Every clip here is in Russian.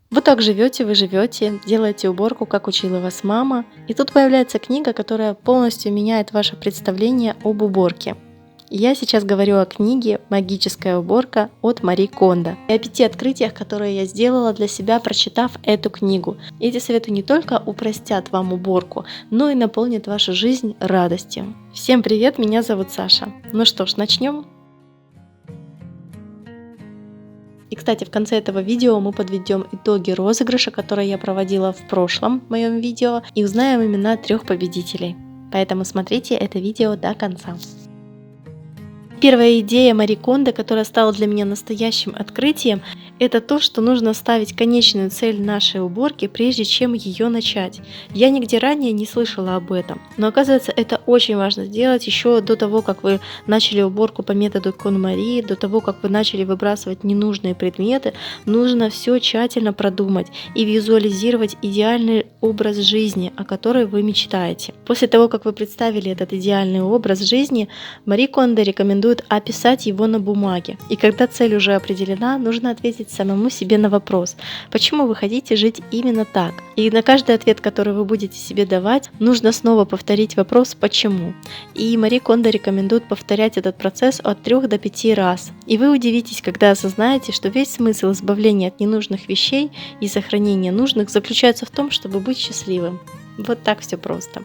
Вы так живете, вы живете, делаете уборку, как учила вас мама, и тут появляется книга, которая полностью меняет ваше представление об уборке. Я сейчас говорю о книге «Магическая уборка» от Мари Кондо и о 5 открытиях, которые я сделала для себя, прочитав эту книгу. Эти советы не только упростят вам уборку, но и наполнят вашу жизнь радостью. Всем привет, меня зовут Саша. Ну что ж, начнем. И, кстати, в конце этого видео мы подведем итоги розыгрыша, который я проводила в прошлом моем видео, и узнаем имена 3 победителей. Поэтому смотрите это видео до конца. Первая идея Мари Кондо, которая стала для меня настоящим открытием, это то, что нужно ставить конечную цель нашей уборки, прежде чем ее начать. Я нигде ранее не слышала об этом, но оказывается, это очень важно сделать еще до того, как вы начали уборку по методу KonMari, до того, как вы начали выбрасывать ненужные предметы. Нужно все тщательно продумать и визуализировать идеальный образ жизни, о которой вы мечтаете. После того, как вы представили этот идеальный образ жизни, Мари Кондо рекомендует описать его на бумаге. И когда цель уже определена, нужно ответить самому себе на вопрос, почему вы хотите жить именно так. И на каждый ответ, который вы будете себе давать, нужно снова повторить вопрос «почему?». И Мари Кондо рекомендует повторять этот процесс от 3 до 5 раз. И вы удивитесь, когда осознаете, что весь смысл избавления от ненужных вещей и сохранения нужных заключается в том, чтобы быть счастливым. Вот так все просто.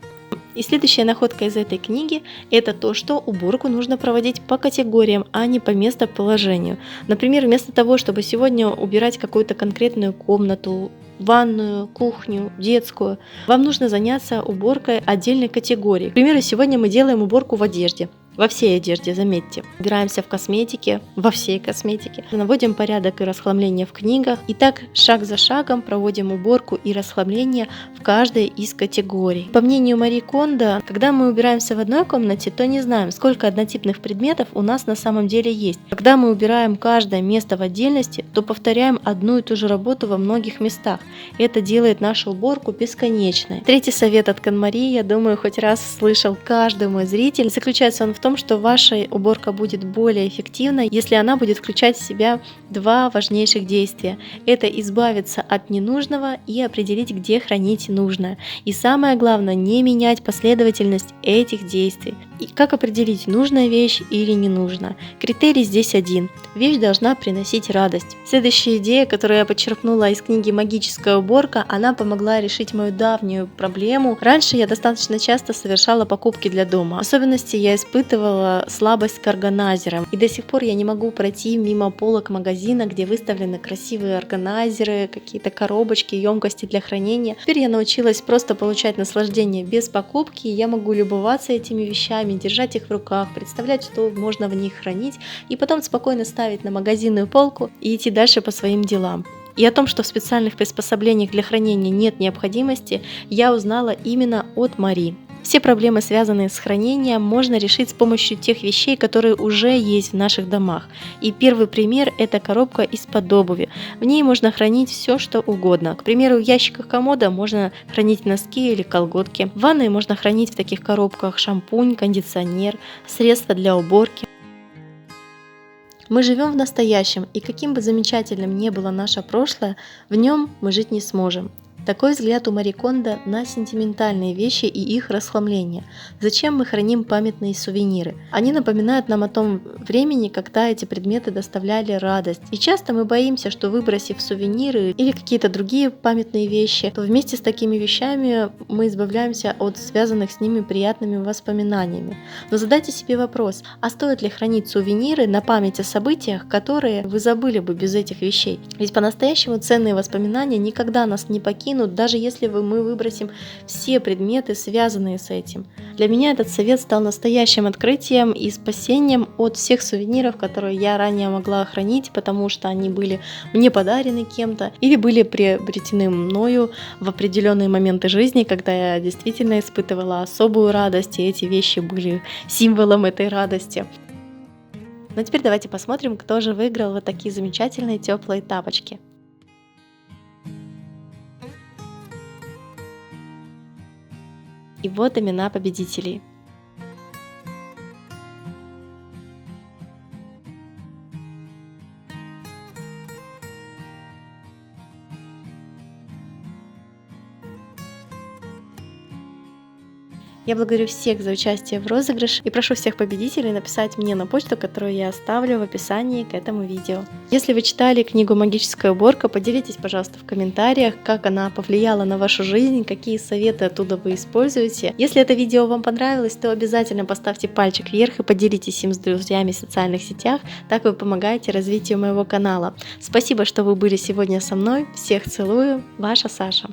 И следующая находка из этой книги – это то, что уборку нужно проводить по категориям, а не по местоположению. Например, вместо того, чтобы сегодня убирать какую-то конкретную комнату, ванную, кухню, детскую, вам нужно заняться уборкой отдельной категории. К примеру, сегодня мы делаем уборку в одежде. Во всей одежде, заметьте. Убираемся в косметике, во всей косметике. Наводим порядок и расхламление в книгах. И так шаг за шагом проводим уборку и расхламление в каждой из категорий. По мнению Мари Кондо, когда мы убираемся в одной комнате, то не знаем, сколько однотипных предметов у нас на самом деле есть. Когда мы убираем каждое место в отдельности, то повторяем одну и ту же работу во многих местах. Это делает нашу уборку бесконечной. Третий совет от KonMari, я думаю, хоть раз слышал каждый мой зритель. Заключается он в том, что ваша уборка будет более эффективной, если она будет включать в себя 2 важнейших действия. Это избавиться от ненужного и определить, где хранить нужное. И самое главное, не менять последовательность этих действий. И как определить, нужная вещь или ненужная? Критерий здесь один. Вещь должна приносить радость. Следующая идея, которую я подчеркнула из книги «Магическая уборка», она помогла решить мою давнюю проблему. Раньше я достаточно часто совершала покупки для дома. В особенности я испытывала слабость к органайзерам. И до сих пор я не могу пройти мимо полок магазина, где выставлены красивые органайзеры, какие-то коробочки, емкости для хранения. Теперь я научилась просто получать наслаждение без покупки. Я могу любоваться этими вещами, держать их в руках, представлять, что можно в них хранить, и потом спокойно ставить на магазинную полку и идти дальше по своим делам. И о том, что в специальных приспособлениях для хранения нет необходимости, я узнала именно от Мари. Все проблемы, связанные с хранением, можно решить с помощью тех вещей, которые уже есть в наших домах. И первый пример – это коробка из-под обуви. В ней можно хранить все, что угодно. К примеру, в ящиках комода можно хранить носки или колготки. В ванной можно хранить в таких коробках шампунь, кондиционер, средства для уборки. Мы живем в настоящем, и каким бы замечательным ни было наше прошлое, в нем мы жить не сможем. Такой взгляд у Мари Кондо на сентиментальные вещи и их расхламление. Зачем мы храним памятные сувениры? Они напоминают нам о том времени, когда эти предметы доставляли радость. И часто мы боимся, что выбросив сувениры или какие-то другие памятные вещи, то вместе с такими вещами мы избавляемся от связанных с ними приятными воспоминаниями. Но задайте себе вопрос, а стоит ли хранить сувениры на память о событиях, которые вы забыли бы без этих вещей? Ведь по-настоящему ценные воспоминания никогда нас не покинут, даже если мы выбросим все предметы, связанные с этим. Для меня этот совет стал настоящим открытием и спасением от всех сувениров, которые я ранее могла хранить, потому что они были мне подарены кем-то или были приобретены мною в определенные моменты жизни, когда я действительно испытывала особую радость, и эти вещи были символом этой радости. Но теперь давайте посмотрим, кто же выиграл вот такие замечательные теплые тапочки. И вот имена победителей. Я благодарю всех за участие в розыгрыше и прошу всех победителей написать мне на почту, которую я оставлю в описании к этому видео. Если вы читали книгу «Магическая уборка», поделитесь, пожалуйста, в комментариях, как она повлияла на вашу жизнь, какие советы оттуда вы используете. Если это видео вам понравилось, то обязательно поставьте пальчик вверх и поделитесь им с друзьями в социальных сетях, так вы помогаете развитию моего канала. Спасибо, что вы были сегодня со мной. Всех целую, ваша Саша.